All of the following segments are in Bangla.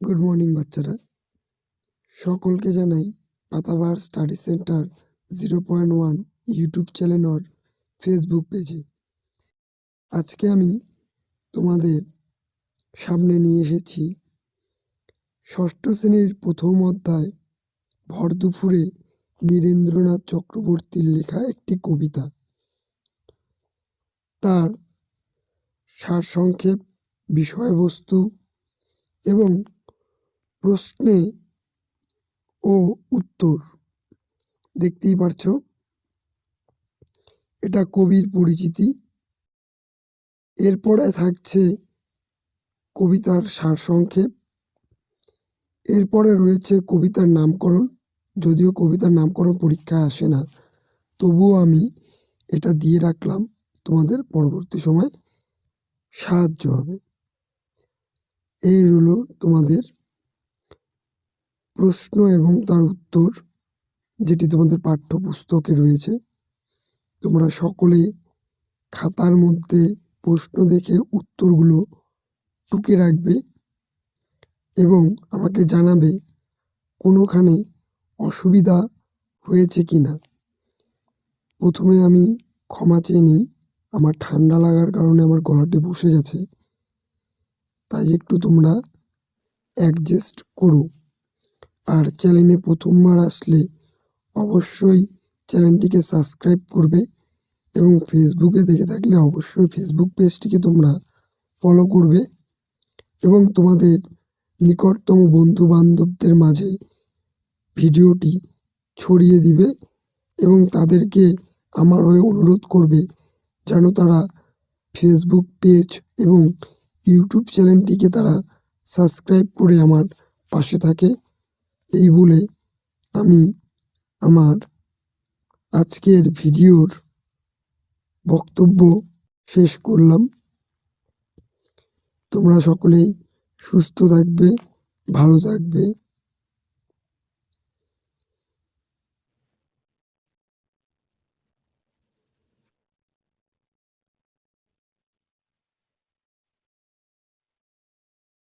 গুড মর্নিং বাচ্চারা, সকলকে জানাই পাতাবার study center 0.1 YouTube channel Facebook পেজে। আজকে আমি তোমাদের সামনে নিয়ে এসেছি ষষ্ঠ শ্রেণীর প্রথম অধ্যায় ভর দুপুরে নীরেন্দ্রনাথ চক্রবর্তীর লেখা একটি কবিতা। তার সারসংক্ষেপ, বিষয়বস্তু এবং প্রশ্নে ও উত্তর দেখতেই পারছো। এটা কবির পরিচিতি। এরপরে থাকছে কবিতার সারসংক্ষেপ। এরপরে রয়েছে কবিতার নামকরণ। যদিও কবিতার নামকরণ পরীক্ষায় আসে না, তবুও আমি এটা দিয়ে রাখলাম, তোমাদের পরবর্তী সময় সাহায্য হবে। এই হলো তোমাদের প্রশ্ন এবং তার উত্তর, যেটি তোমাদের পাঠ্যপুস্তকে রয়েছে। তোমরা সকলে খাতার মধ্যে প্রশ্ন দেখে উত্তরগুলো টুকে রাখবে এবং আমাকে জানাবে কোনোখানে অসুবিধা হয়েছে কি না। প্রথমে আমি ক্ষমা চেয়ে নিই, আমার ঠান্ডা লাগার কারণে আমার গলাটি বসে গেছে, তাই একটু তোমরা অ্যাডজাস্ট করো। আর চ্যানেলে প্রথমবার আসলে অবশ্যই চ্যানেলটিকে সাবস্ক্রাইব করবে এবং ফেসবুকে দেখে থাকলে অবশ্যই ফেসবুক পেজটিকে তোমরা ফলো করবে এবং তোমাদের নিকটতম বন্ধু বান্ধবদের মাঝে ভিডিওটি ছড়িয়ে দিবে এবং তাদেরকে আমার হয়ে অনুরোধ করবে যেন তারা ফেসবুক পেজ এবং ইউটিউব চ্যানেলটিকে তারা সাবস্ক্রাইব করে আমার পাশে থাকে। এই বলে আমি আমার আজকের ভিডিওর বক্তব্য শেষ করলাম। তোমরা সকলেই সুস্থ থাকবে, ভালো থাকবে।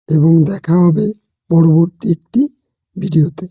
এবং দেখা হবে পরবর্তী একটি ভিডিওতে।